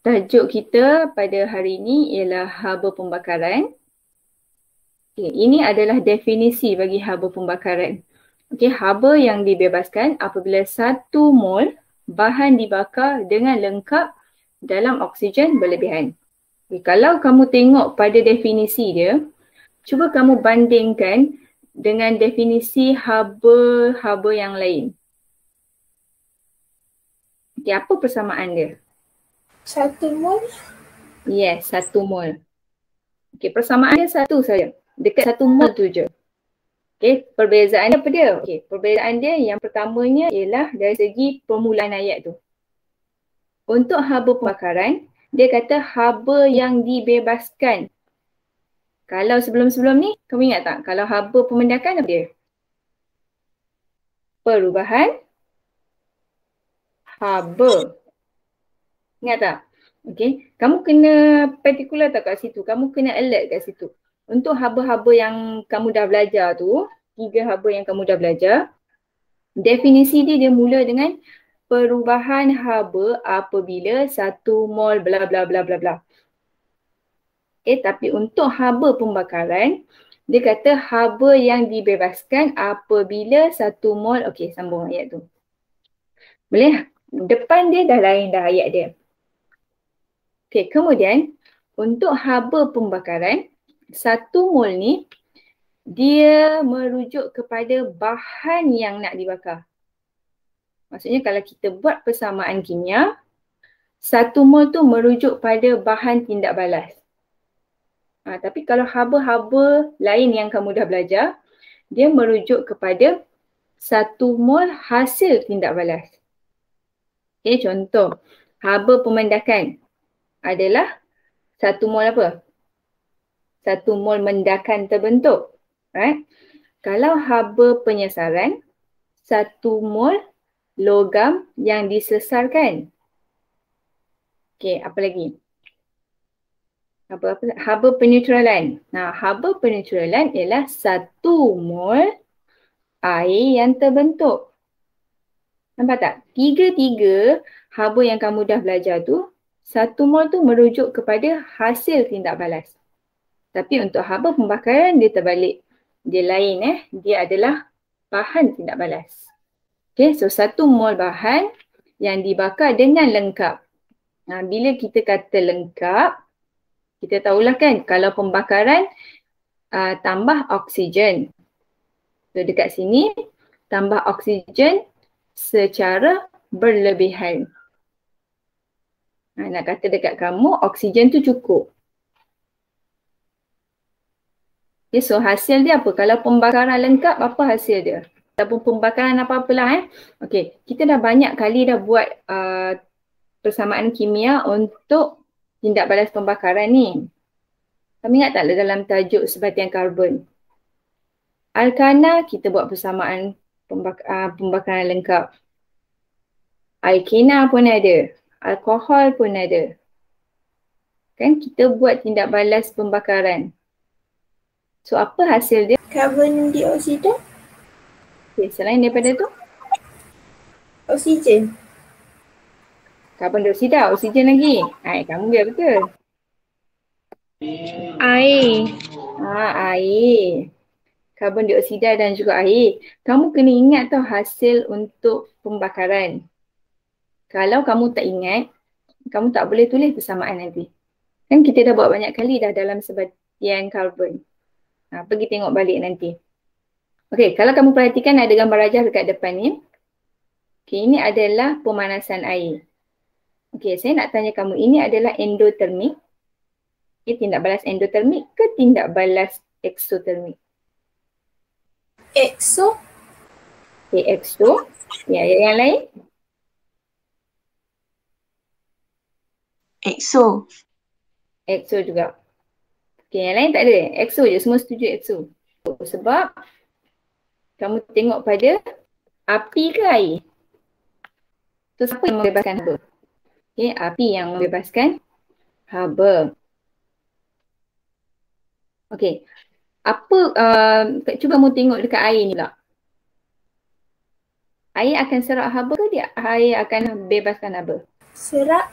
Tajuk kita pada hari ini ialah haba pembakaran. Okay, ini adalah definisi bagi haba pembakaran. Okay, haba yang dibebaskan apabila 1 mol bahan dibakar dengan lengkap dalam oksigen berlebihan. Okay, kalau kamu tengok pada definisi dia, cuba kamu bandingkan dengan definisi haba-haba yang lain. Okay, apa persamaan dia? 1 mol. Yes, 1 mol. Okay, persamaan dia satu saja. Dekat 1 mol tu je. Okay, perbezaan apa dia? Okay, perbezaan dia yang pertamanya ialah dari segi permulaan ayat tu. Untuk haba pembakaran, dia kata haba yang dibebaskan. Kalau sebelum-sebelum ni, kamu ingat tak? Kalau haba pemendakan apa dia? Perubahan haba. Ingat tak? Okay, kamu kena particular tak kat situ? Kamu kena alert kat situ. Untuk haba-haba yang kamu dah belajar tu, 3 haba yang kamu dah belajar, definisi dia mula dengan perubahan haba apabila 1 mol bla bla bla bla bla. Tapi untuk haba pembakaran, dia kata haba yang dibebaskan apabila 1 mol, sambung ayat tu. Boleh? Depan dia dah lain dah ayat dia. Kemudian untuk haba pembakaran, 1 mol ni dia merujuk kepada bahan yang nak dibakar. Maksudnya kalau kita buat persamaan kimia, 1 mol tu merujuk pada bahan tindak balas. Tapi kalau haba-haba lain yang kamu dah belajar, dia merujuk kepada 1 mol hasil tindak balas. Contoh, haba pemendakan adalah 1 mol apa? 1 mol mendakan terbentuk. Right? Kalau haba penyesaran, 1 mol logam yang disesarkan. Apa lagi? Haba peneutralan. Haba peneutralan ialah 1 mol air yang terbentuk. Nampak tak? Tiga-tiga haba yang kamu dah belajar tu, 1 mol tu merujuk kepada hasil tindak balas. Tapi untuk haba pembakaran dia terbalik. Dia lain dia adalah bahan tindak balas. So 1 mol bahan yang dibakar dengan lengkap. Bila kita kata lengkap, kita tahulah kan kalau pembakaran tambah oksigen. So dekat sini tambah oksigen secara berlebihan. Nak kata dekat kamu oksigen tu cukup. So hasil dia apa? Kalau pembakaran lengkap, apa hasil dia? Ataupun pembakaran apa-apalah kita dah banyak kali dah buat persamaan kimia untuk tindak balas pembakaran ni. Kamu ingat tak dalam tajuk sebatian karbon? Alkana kita buat persamaan pembakaran lengkap. Alkena pun ada. Alkohol pun ada. Kan kita buat tindak balas pembakaran. So apa hasil dia? Karbon dioksida. Selain daripada tu? Oksigen. Karbon dioksida, oksigen lagi. Kamu biar betul. Air. Air. Karbon dioksida dan juga air. Kamu kena ingat tau hasil untuk pembakaran. Kalau kamu tak ingat, kamu tak boleh tulis persamaan nanti. Kan kita dah buat banyak kali dah dalam sebatian karbon. Pergi tengok balik nanti. Kalau kamu perhatikan ada gambar rajah dekat depan ni. Ini adalah pemanasan air. Saya nak tanya kamu, ini adalah endotermik. Tindak balas endotermik ke tindak balas eksotermik? Exo. Exo. Yang lain? Exo. Exo juga. Yang lain tak ada. Exo je, semua setuju exo. Sebab kamu tengok pada api ke air? So siapa yang membebaskan haba? Api yang membebaskan haba. Apa, cuba kamu tengok dekat air ni pula. Air akan serap haba ke air akan bebaskan haba? Serap.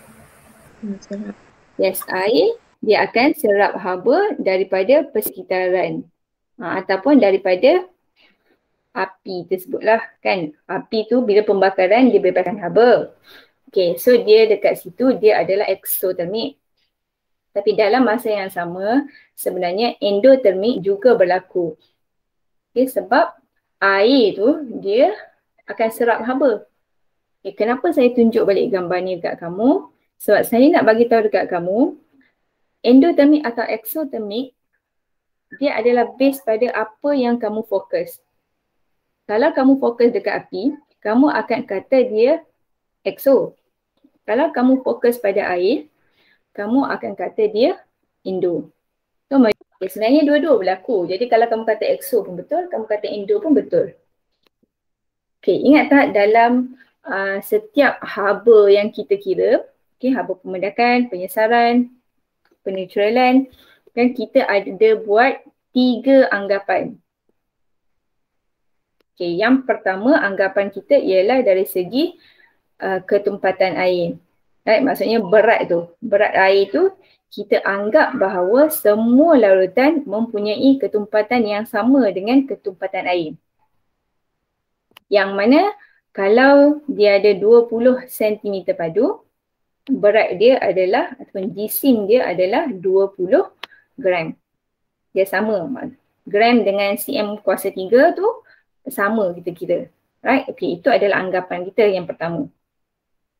Yes, air dia akan serap haba daripada persekitaran ataupun daripada api tersebutlah kan. Api tu bila pembakaran dia bebaskan haba. Okay, so dia dekat situ dia adalah eksotermik. Tapi dalam masa yang sama sebenarnya endotermik juga berlaku. Okay, sebab air tu dia akan serap haba. Okay, kenapa saya tunjuk balik gambar ni dekat kamu? Sebab saya nak bagi tahu dekat kamu endotermik atau eksotermik dia adalah base pada apa yang kamu fokus. Kalau kamu fokus dekat api, kamu akan kata dia exo. Kalau kamu fokus pada air, kamu akan kata dia endo. So, sebenarnya dua-dua berlaku. Jadi kalau kamu kata exo pun betul, kamu kata endo pun betul. Okay, ingat tak dalam setiap haba yang kita kira, okay, haba pemedakan, penyesaran, penetralan, kan kita ada buat 3 anggapan. Okay, yang pertama anggapan kita ialah dari segi ketumpatan air. Right? Maksudnya berat tu. Berat air tu kita anggap bahawa semua larutan mempunyai ketumpatan yang sama dengan ketumpatan air. Yang mana kalau dia ada 20 cm padu, berat dia adalah ataupun jisim dia adalah 20 gram. Dia sama. Gram dengan cm kuasa 3 tu sama kita kira. Right? Okay, itu adalah anggapan kita yang pertama.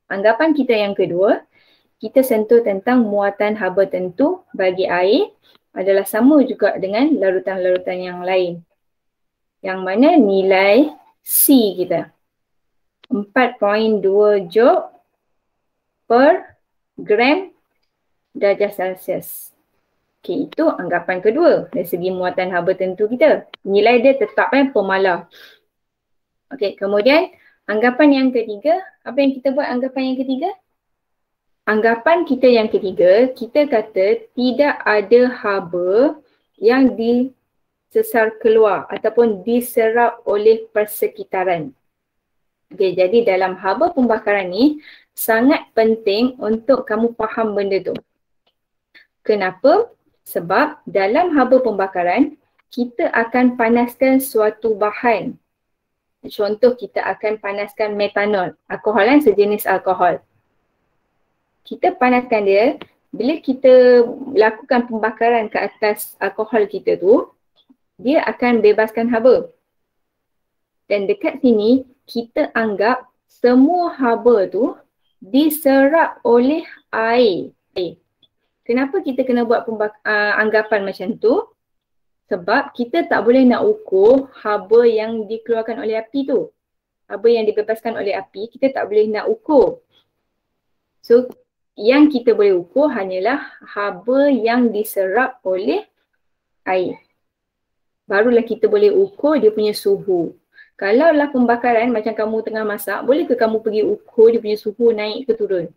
Anggapan kita yang kedua, kita sentuh tentang muatan haba tentu bagi air adalah sama juga dengan larutan-larutan yang lain. Yang mana nilai C kita 4.2 joule per gram darjah Celsius. Okay, itu anggapan kedua dari segi muatan haba tentu kita. Nilai dia tetap pemalar. Okay, kemudian anggapan yang ketiga, apa yang kita buat anggapan yang ketiga? Anggapan kita yang ketiga, kita kata tidak ada haba yang disesar keluar ataupun diserap oleh persekitaran. Okay, jadi dalam haba pembakaran ni sangat penting untuk kamu faham benda tu. Kenapa? Sebab dalam haba pembakaran, kita akan panaskan suatu bahan. Contoh kita akan panaskan metanol. Alkohol kan sejenis alkohol. Kita panaskan dia, bila kita lakukan pembakaran ke atas alkohol kita tu, dia akan bebaskan haba. Dan dekat sini, kita anggap semua haba tu diserap oleh air. Kenapa kita kena buat anggapan macam tu? Sebab kita tak boleh nak ukur haba yang dikeluarkan oleh api tu. Haba yang dibebaskan oleh api, kita tak boleh nak ukur. So, yang kita boleh ukur hanyalah haba yang diserap oleh air. Barulah kita boleh ukur dia punya suhu. Kalaulah pembakaran macam kamu tengah masak, bolehkah kamu pergi ukur dia punya suhu naik ke turun?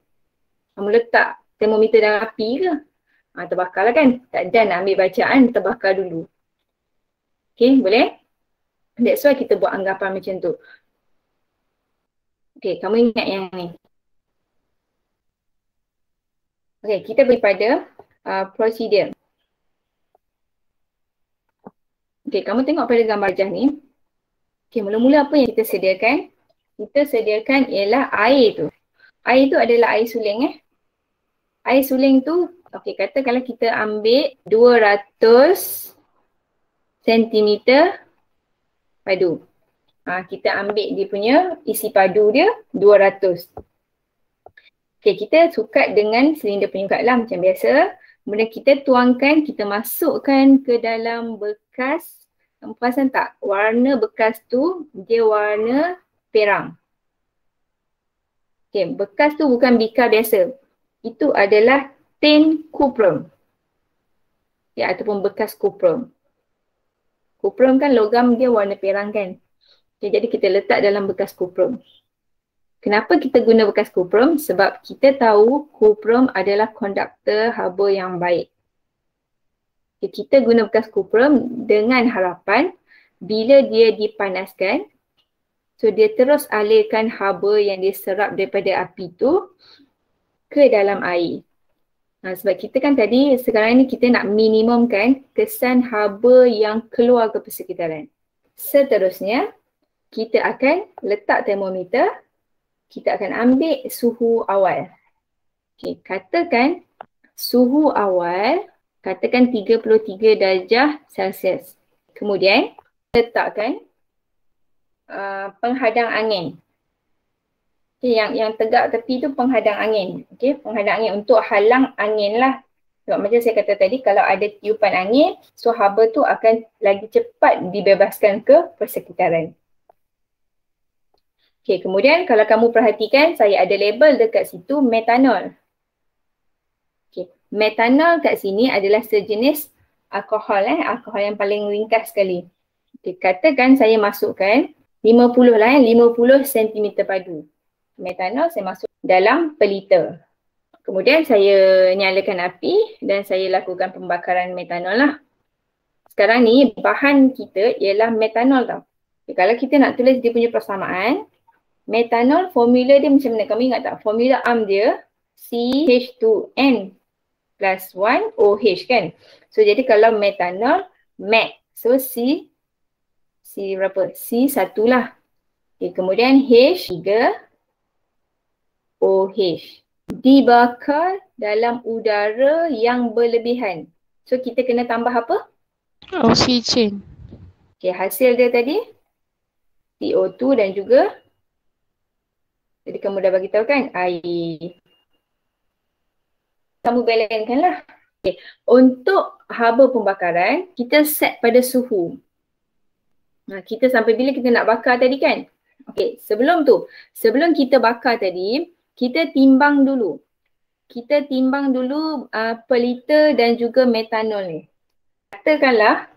Kamu letak termometer dalam api ke? Terbakar lah kan? Tak ada nak ambil bacaan, terbakar dulu. Okay, boleh? That's why kita buat anggapan macam tu. Okay, kamu ingat yang ni. Okay, kita pergi pada prosedur. Okay, kamu tengok pada gambar rajah ni. Okay, mula-mula apa yang kita sediakan? Kita sediakan ialah air tu. Air tu adalah air suling Air suling tu, okay, kata kalau kita ambil 200 cm padu. Kita ambil dia punya isi padu dia 200. Okay, kita sukat dengan silinder penyukat lah macam biasa. Kemudian kita tuangkan, kita masukkan ke dalam bekas. Kamu perasan tak? Warna bekas tu dia warna perang. Okay, bekas tu bukan bikar biasa. Itu adalah tin kuprum. Ya, ataupun bekas kuprum. Kuprum kan logam dia warna perang kan. Okay, jadi kita letak dalam bekas kuprum. Kenapa kita guna bekas kuprum? Sebab kita tahu kuprum adalah konduktor haba yang baik. Okay, kita guna bekas kuprum dengan harapan bila dia dipanaskan, so dia terus alirkan haba yang diserap daripada api tu ke dalam air. Sebab kita kan tadi sekarang ni kita nak minimumkan kesan haba yang keluar ke persekitaran. Seterusnya, kita akan letak termometer, kita akan ambil suhu awal. Okay, katakan suhu awal, katakan 33 darjah Celsius. Kemudian, letakkan penghadang angin. Okay, yang tegak tepi tu penghadang angin. Okay, penghadang angin untuk halang angin lah. Sebab macam saya kata tadi, kalau ada tiupan angin, so haba tu akan lagi cepat dibebaskan ke persekitaran. Okay, kemudian kalau kamu perhatikan, saya ada label dekat situ metanol. Okay, metanol kat sini adalah sejenis alkohol, alkohol yang paling ringkas sekali. Okay, katakan saya masukkan 50 lah, 50 cm padu. Metanol saya masuk dalam pelita. Kemudian saya nyalakan api dan saya lakukan pembakaran metanol lah. Sekarang ni bahan kita ialah metanol tau. Okay, kalau kita nak tulis dia punya persamaan, metanol formula dia macam mana? Kamu ingat tak? Formula AMP dia CH2N plus 1 OH kan? So jadi kalau metanol, MET. So C berapa? C1 lah. Okay, kemudian H3 OH. Dibakar dalam udara yang berlebihan. So kita kena tambah apa? Oksigen. Okay, hasil dia tadi CO2 dan juga, jadi kamu dah bagi tahu kan, air. Kamu balancekan lah. Okay. Untuk haba pembakaran, kita set pada suhu. Kita sampai bila kita nak bakar tadi kan? Okay, sebelum kita bakar tadi, kita timbang dulu. Kita timbang dulu per liter dan juga metanol ni. Katakanlah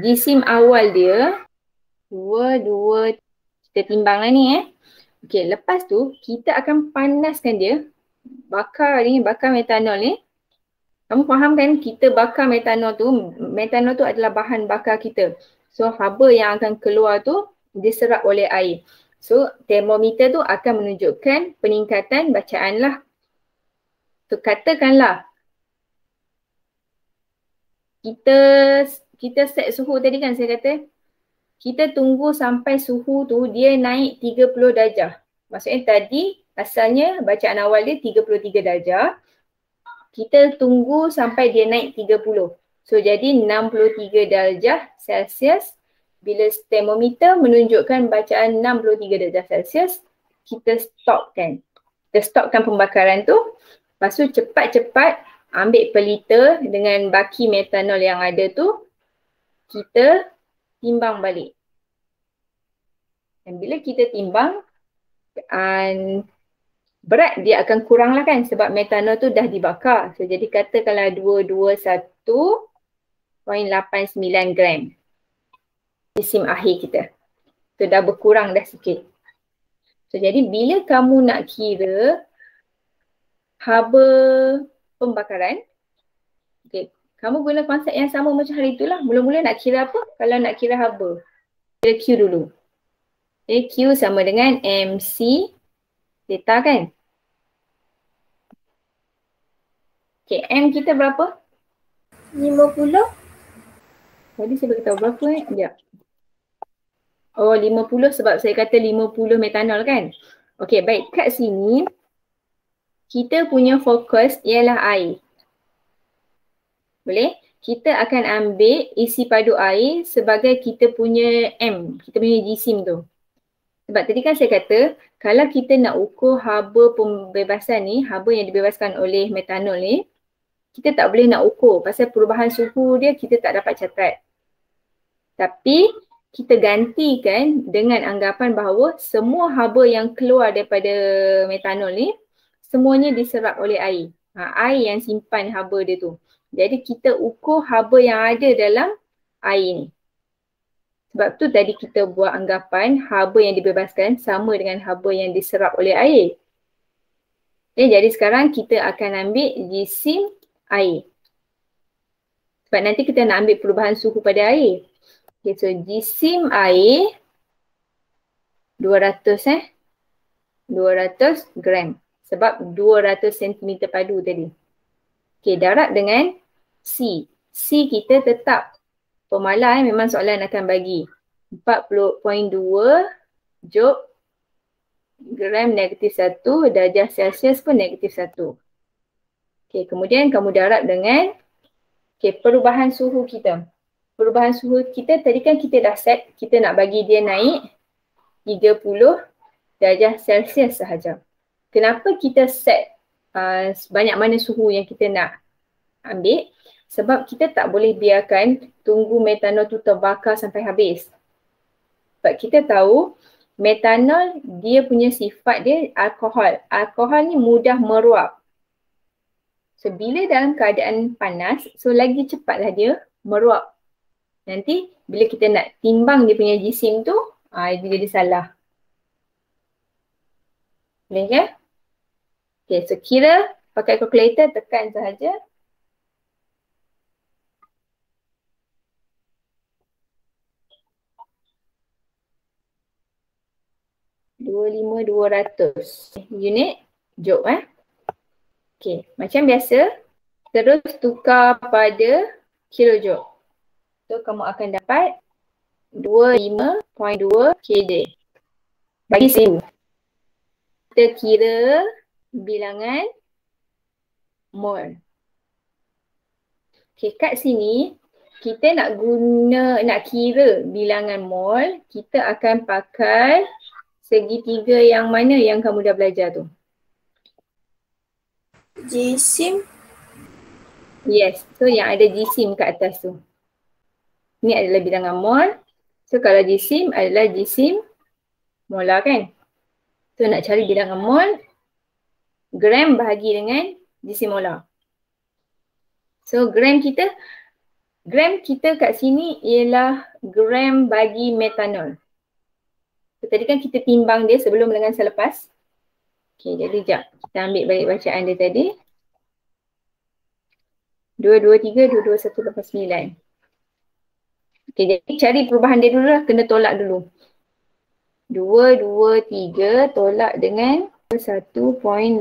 jisim awal dia 2, kita timbang lah ni Okay, lepas tu kita akan panaskan dia. Bakar metanol ni. Kamu faham kan kita bakar metanol tu adalah bahan bakar kita. So haba yang akan keluar tu diserap oleh air. So termometer tu akan menunjukkan peningkatan bacaan lah. So katakanlah kita set suhu tadi kan saya kata. Kita tunggu sampai suhu tu dia naik 30 darjah. Maksudnya tadi asalnya bacaan awal dia 33 darjah. Kita tunggu sampai dia naik 30. So jadi 63 darjah Celsius. Bila termometer menunjukkan bacaan 63 darjah Celsius, kita stopkan. Kita stopkan pembakaran tu. Lepas tu cepat-cepat ambil pelita dengan baki metanol yang ada tu. Kita timbang balik. Dan bila kita timbang, berat dia akan kurang lah kan sebab metanol tu dah dibakar. So jadi katakanlah 221.89 gram. Jisim akhir kita. So dah berkurang dah sikit. So jadi bila kamu nak kira haba pembakaran, okay, kamu guna konsep yang sama macam hari itulah. Mula-mula nak kira apa? Kalau nak kira haba, kira Q dulu. Okay, Q sama dengan MC theta kan? Okay, M kita berapa? 50. Tadi saya beritahu berapa Sekejap. Oh 50 sebab saya kata 50 metanol kan? Okay, baik. Kat sini kita punya fokus ialah air. Boleh? Kita akan ambil isi padu air sebagai kita punya M, kita punya jisim tu. Sebab tadi kan saya kata, kalau kita nak ukur haba pembebasan ni, haba yang dibebaskan oleh metanol ni, kita tak boleh nak ukur pasal perubahan suhu dia kita tak dapat catat. Tapi kita gantikan dengan anggapan bahawa semua haba yang keluar daripada metanol ni, semuanya diserap oleh air. Air yang simpan haba dia tu. Jadi kita ukur haba yang ada dalam air ni. Sebab tu tadi kita buat anggapan haba yang dibebaskan sama dengan haba yang diserap oleh air. Okay, jadi sekarang kita akan ambil jisim air. Sebab nanti kita nak ambil perubahan suhu pada air. Okay, so jisim air 200 gram. Sebab 200 cm padu tadi. Okay, darab dengan C. C kita tetap. Pemalas memang soalan akan bagi 40.2 jog gram negatif 1, darjah Celsius pun negatif 1. Okay, kemudian kamu darab dengan perubahan suhu kita. Perubahan suhu kita tadi kan kita dah set, kita nak bagi dia naik 30 darjah Celsius sahaja. Kenapa kita set banyak mana suhu yang kita nak ambil? Sebab kita tak boleh biarkan tunggu metanol tu terbakar sampai habis. Sebab kita tahu metanol dia punya sifat dia alkohol. Alkohol ni mudah meruap. So bila dalam keadaan panas, so lagi cepatlah dia meruap. Nanti bila kita nak timbang dia punya jisim tu, dia jadi salah. Boleh ke? Okay, so kira pakai kalkulator, tekan sahaja. (25,200) unit joule Okay, macam biasa terus tukar pada kilojoule. So kamu akan dapat 25.2 kJ. Bagi 1000. Kita kira bilangan mol. Okay, kat sini kita nak kira bilangan mol, kita akan pakai segitiga yang mana yang kamu dah belajar tu? Jisim. Yes, so yang ada jisim kat atas tu. Ni adalah bilangan mol. So kalau jisim adalah jisim molar kan? So nak cari bilangan mol, gram bahagi dengan jisim molar. So gram kita kat sini ialah gram bagi metanol. So, tadi kan kita timbang dia sebelum dengan selepas. Okay, jadi sekejap. Kita ambil balik bacaan dia tadi. 223, 221, 9. Okay, jadi cari perubahan dia dulu lah. Kena tolak dulu. 223 tolak dengan 1.89.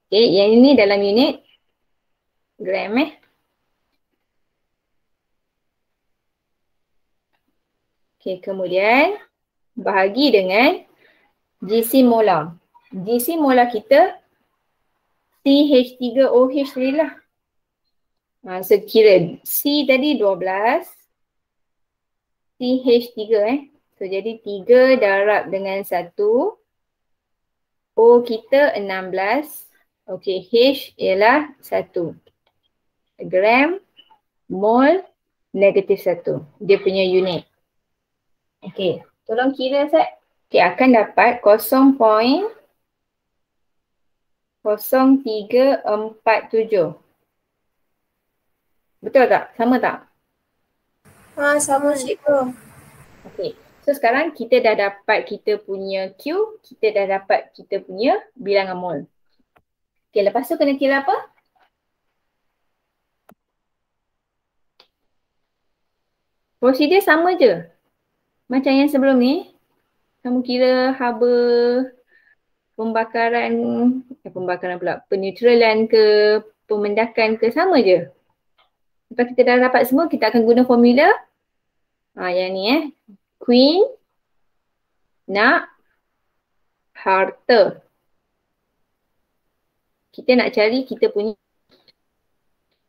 Okay, yang ini dalam unit gram Okay, kemudian bahagi dengan jisim molar. Jisim molar kita CH3OH tadi lah. So kira C tadi 12, CH3 So jadi 3 darab dengan 1, O kita 16, okay, H ialah 1. Gram, mol, negatif 1. Dia punya unit. Okay, tolong kira Sat. Okay, akan dapat 0.0347. Betul tak? Sama tak? Sama cikgu. Okay, so sekarang kita dah dapat kita punya Q, kita dah dapat kita punya bilangan mol. Okay, lepas tu kena kira apa? Prosedur sama je. Macam yang sebelum ni, kamu kira haba pembakaran pula, peneutralan ke, pemendakan ke, sama je. Lepas kita dah dapat semua, kita akan guna formula. Yang ni Queen nak harta. Kita nak cari kita punya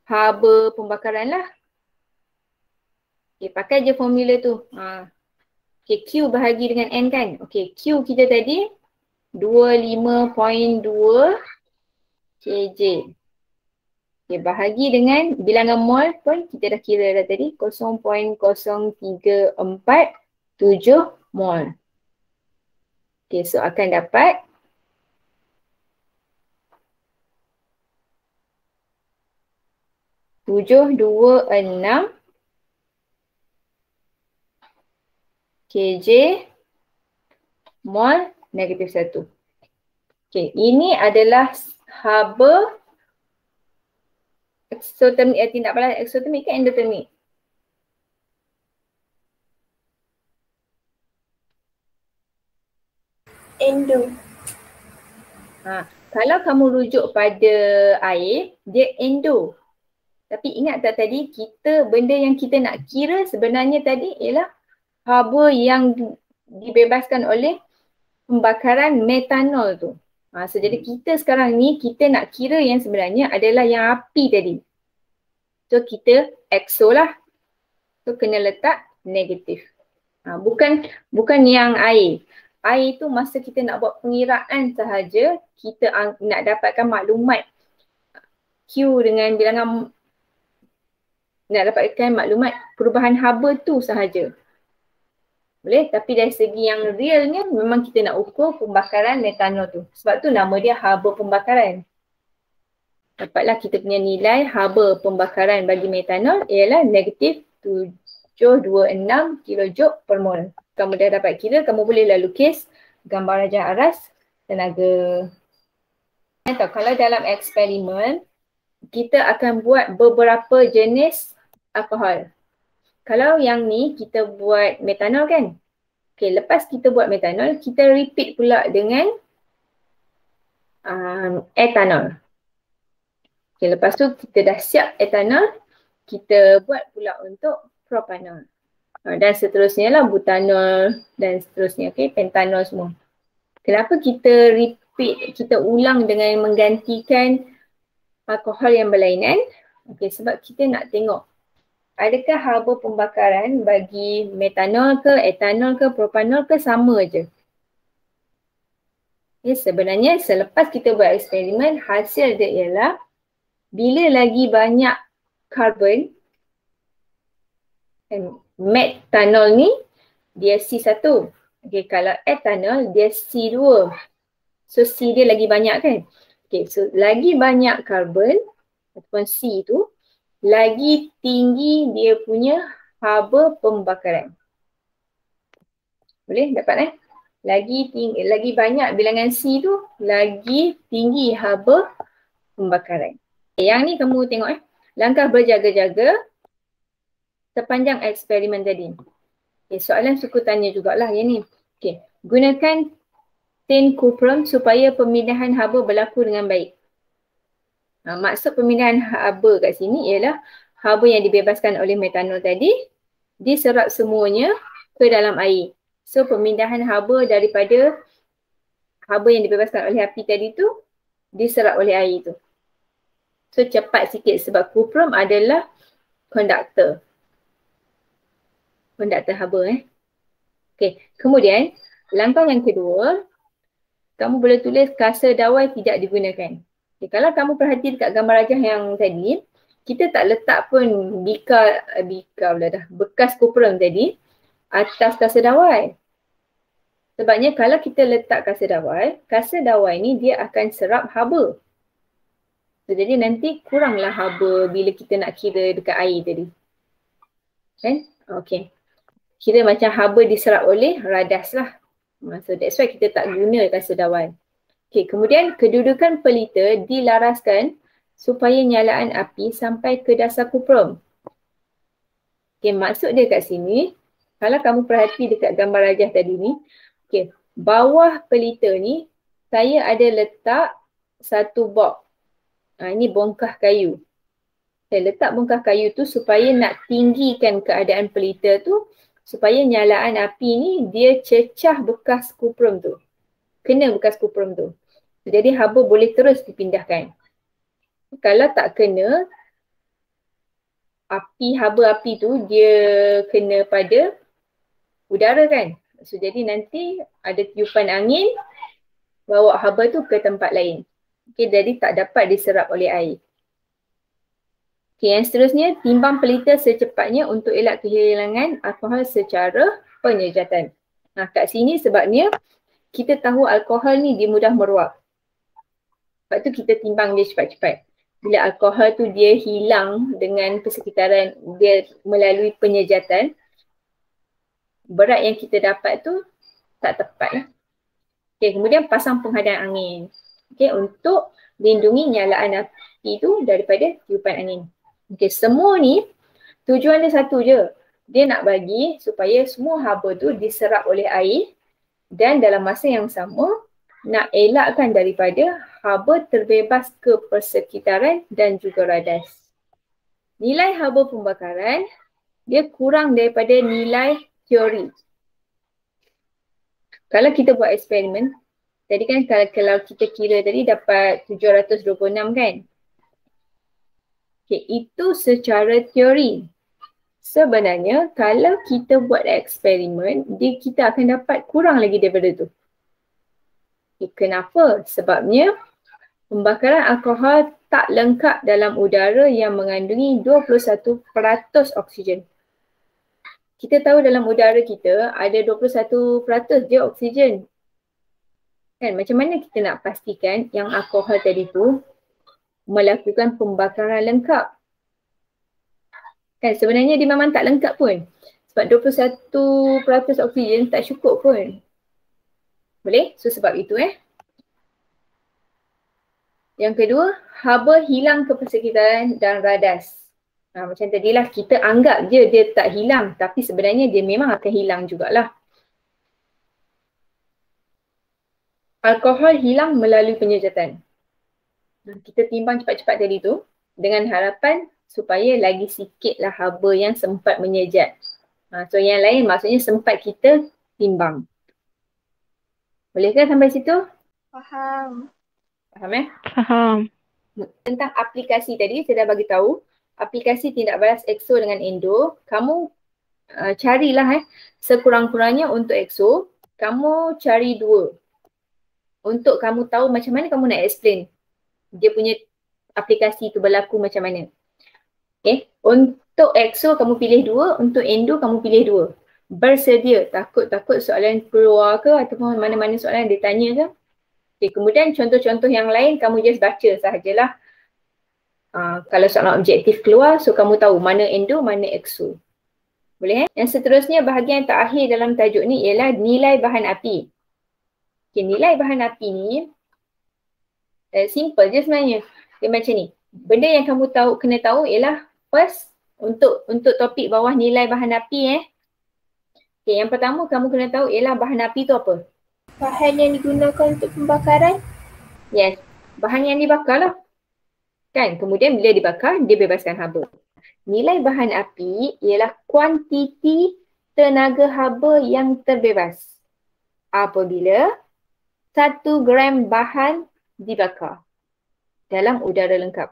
haba pembakaran lah. Okay, pakai je formula tu. Okay, Q bahagi dengan N kan. Okay, Q kita tadi 25.2 kJ. Okay, bahagi dengan bilangan mol pun kita dah kira dah tadi 0.0347 mol. Okay, so akan dapat 726 kJ mol negatif 1. Okay, ini adalah haba eksotermik, tidak pala eksotermik ke endotermik? Endo. Kalau kamu rujuk pada air, dia endo. Tapi ingat tak tadi, benda yang kita nak kira sebenarnya tadi ialah haba yang dibebaskan oleh pembakaran metanol tu. So jadi kita sekarang ni, kita nak kira yang sebenarnya adalah yang api tadi. So kita exo lah. So kena letak negatif. Bukan yang air. Air tu masa kita nak buat pengiraan sahaja, kita nak dapatkan maklumat Q dengan bilangan, nak dapatkan maklumat perubahan haba tu sahaja. Boleh? Tapi dari segi yang realnya memang kita nak ukur pembakaran metanol tu. Sebab tu nama dia haba pembakaran. Dapatlah kita punya nilai haba pembakaran bagi metanol ialah negatif 726 kilojoule per mol. Kamu dah dapat kira, kamu bolehlah lukis gambar rajah aras tenaga. Kalau dalam eksperimen, kita akan buat beberapa jenis alkohol. Kalau yang ni kita buat metanol kan? Okay, lepas kita buat metanol, kita repeat pula dengan etanol. Okay, lepas tu kita dah siap etanol, kita buat pula untuk propanol. Dan seterusnya lah butanol dan seterusnya, okay, pentanol semua. Kenapa kita repeat, kita ulang dengan menggantikan alkohol yang berlainan? Okay, sebab kita nak tengok adakah haba pembakaran bagi metanol ke, etanol ke, propanol ke sama je. Okay, sebenarnya selepas kita buat eksperimen, hasil dia ialah bila lagi banyak karbon, metanol ni dia C1. Okay, kalau etanol dia C2. So C dia lagi banyak kan? Okay, so lagi banyak karbon ataupun C tu, lagi tinggi dia punya haba pembakaran. Boleh dapat lagi banyak bilangan C tu, lagi tinggi haba pembakaran. Okay, yang ni kamu tengok langkah berjaga-jaga sepanjang eksperimen tadi. Okay, soalan suku tanya jugalah yang ni. Okay, gunakan tin kuprum supaya pemindahan haba berlaku dengan baik. Maksud pemindahan haba kat sini ialah haba yang dibebaskan oleh metanol tadi diserap semuanya ke dalam air. So pemindahan haba daripada haba yang dibebaskan oleh api tadi tu diserap oleh air tu. So cepat sikit sebab kuprum adalah konduktor haba. Okay, kemudian langkah yang kedua, kamu boleh tulis kasa dawai tidak digunakan. Okay, kalau kamu perhati dekat gambar rajah yang tadi, kita tak letak pun bekas kuprum tadi atas kasa dawai. Sebabnya kalau kita letak kasa dawai ni dia akan serap haba. So, jadi nanti kuranglah haba bila kita nak kira dekat air tadi. Kan? Okay. Kira macam haba diserap oleh radas lah. So that's why kita tak guna kasa dawai. Okay, kemudian kedudukan pelita dilaraskan supaya nyalaan api sampai ke dasar kuprum. Okay, maksud dia kat sini, kalau kamu perhati dekat gambar rajah tadi ni, okay, bawah pelita ni saya ada letak satu box. Ini bongkah kayu. Saya letak bongkah kayu tu supaya nak tinggikan keadaan pelita tu, supaya nyalaan api ni dia cecah bekas kuprum tu. Kena bekas kuprum tu. Jadi haba boleh terus dipindahkan. Kalau tak kena, haba api tu dia kena pada udara kan. So jadi nanti ada tiupan angin bawa haba tu ke tempat lain. Okay, jadi tak dapat diserap oleh air. Okay, yang seterusnya, timbang pelita secepatnya untuk elak kehilangan alkohol secara penyejatan. Kat sini sebabnya kita tahu alkohol ni dia mudah meruap. Sebab tu kita timbang dia cepat-cepat. Bila alkohol tu dia hilang dengan persekitaran dia melalui penyejatan, berat yang kita dapat tu tak tepat lah. Okay, kemudian pasang penghadang angin. Okay, untuk lindungi nyalaan api tu daripada tiupan angin. Okay, semua ni tujuan dia satu je. Dia nak bagi supaya semua haba tu diserap oleh air dan dalam masa yang sama nak elakkan daripada haba terbebas ke persekitaran dan juga radas. Nilai haba pembakaran dia kurang daripada nilai teori. Kalau kita buat eksperimen, tadi kan kalau kita kira tadi dapat 726 kan? Okay, itu secara teori. Sebenarnya kalau kita buat eksperimen, kita akan dapat kurang lagi daripada tu. Okay, kenapa? Sebabnya pembakaran alkohol tak lengkap dalam udara yang mengandungi 21% oksigen. Kita tahu dalam udara kita ada 21% je oksigen. Kan macam mana kita nak pastikan yang alkohol tadi tu melakukan pembakaran lengkap? Kan sebenarnya dia memang tak lengkap pun. Sebab 21% oksigen tak cukup pun. Boleh? So sebab itu Yang kedua, haba hilang ke persekitaran dan radas. Macam tadilah kita anggap je dia tak hilang tapi sebenarnya dia memang akan hilang jugalah. Alkohol hilang melalui penyejatan. Kita timbang cepat-cepat tadi tu dengan harapan supaya lagi sikitlah haba yang sempat menyejat. So yang lain maksudnya sempat kita timbang. Bolehkah sampai situ? Faham. Faham Faham. Tentang aplikasi tadi saya dah bagi tahu. Aplikasi tindak balas EXO dengan endo, kamu carilah sekurang-kurangnya untuk EXO, kamu cari 2. Untuk kamu tahu macam mana kamu nak explain dia punya aplikasi tu berlaku macam mana. Okay. Untuk EXO kamu pilih 2, untuk endo kamu pilih 2. Bersedia, takut soalan keluar ke ataupun mana-mana soalan dia tanya ke. Okay. Kemudian contoh-contoh yang lain kamu just baca sahajalah. Kalau soalan objektif keluar, so kamu tahu mana endo, mana EXO. Boleh Yang seterusnya bahagian terakhir dalam tajuk ni ialah nilai bahan api. Okay, nilai bahan api ni simple je sebenarnya. Dia macam ni. Benda yang kamu kena tahu ialah first untuk topik bawah nilai bahan api Okay, yang pertama kamu kena tahu ialah bahan api tu apa? Bahan yang digunakan untuk pembakaran? Yes, bahan yang dibakar lah. Kan, kemudian bila dibakar, dia bebaskan haba. Nilai bahan api ialah kuantiti tenaga haba yang terbebas apabila 1 gram bahan dibakar dalam udara lengkap.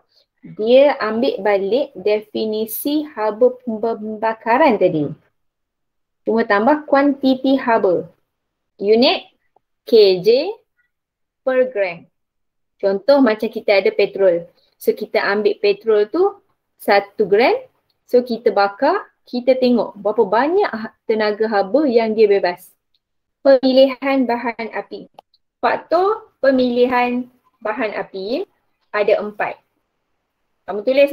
Dia ambil balik definisi haba pembakaran tadi. Cuma tambah kuantiti haba. Unit kj per gram. Contoh macam kita ada petrol. So kita ambil petrol tu 1 gram. So kita bakar, kita tengok berapa banyak tenaga haba yang dia bebas. Pemilihan bahan api. Faktor pemilihan bahan api ada 4. Kamu tulis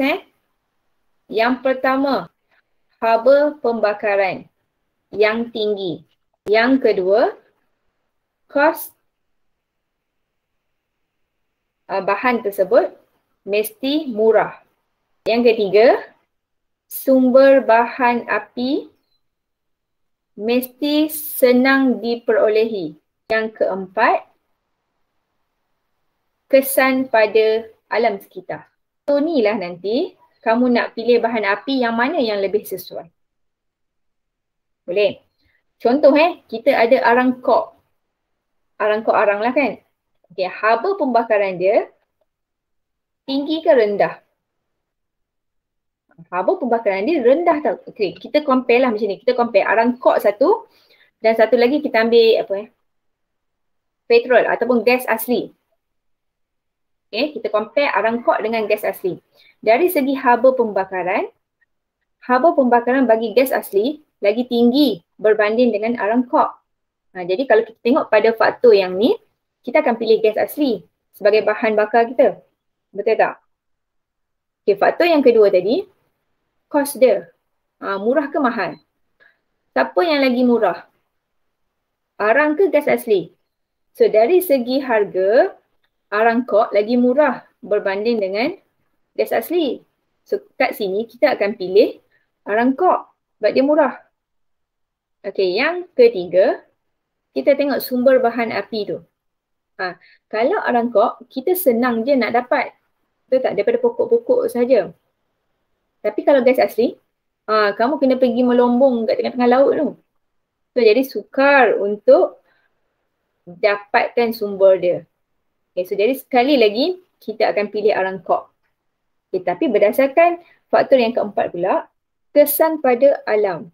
Yang pertama, haba pembakaran yang tinggi. Yang kedua, kos bahan tersebut mesti murah. Yang ketiga, sumber bahan api mesti senang diperolehi. Yang keempat, kesan pada alam sekitar. So ni lah nanti kamu nak pilih bahan api yang mana yang lebih sesuai. Boleh? Contoh kita ada arang kok. Arang kok arang lah kan. Okay, haba pembakaran dia tinggi ke rendah? Haba pembakaran dia rendah tau. Okay, kita compare lah macam ni. Kita compare arang kok satu dan satu lagi kita ambil petrol ataupun gas asli. Okay, kita compare arang kok dengan gas asli. Dari segi haba pembakaran bagi gas asli lagi tinggi berbanding dengan arang kok. Jadi kalau kita tengok pada faktor yang ni, kita akan pilih gas asli sebagai bahan bakar kita. Betul tak? Okay, faktor yang kedua tadi, kos dia. Murah ke mahal? Siapa yang lagi murah? Arang ke gas asli? So dari segi harga, arang kok lagi murah berbanding dengan gas asli. So kat sini kita akan pilih arang kok sebab dia murah. Okay, yang ketiga, kita tengok sumber bahan api tu. Kalau arangkok, kita senang je nak dapat. Betul tak? Daripada pokok-pokok saja. Tapi kalau gas asli, kamu kena pergi melombong kat tengah-tengah laut tu. So, jadi sukar untuk dapatkan sumber dia. Okay, so jadi sekali lagi, kita akan pilih arangkok. Okay, tapi berdasarkan faktor yang keempat pula, kesan pada alam.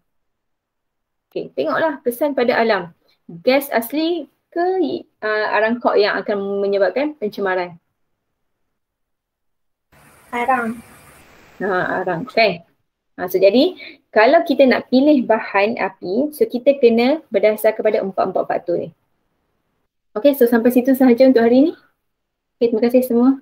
Okay, tengoklah kesan pada alam. Gas asli ke arangkok yang akan menyebabkan pencemaran? Arang. Arang, okay. So jadi, kalau kita nak pilih bahan api, so kita kena berdasar kepada empat-empat faktor ni. Okay, so sampai situ sahaja untuk hari ni. Okay, terima kasih semua.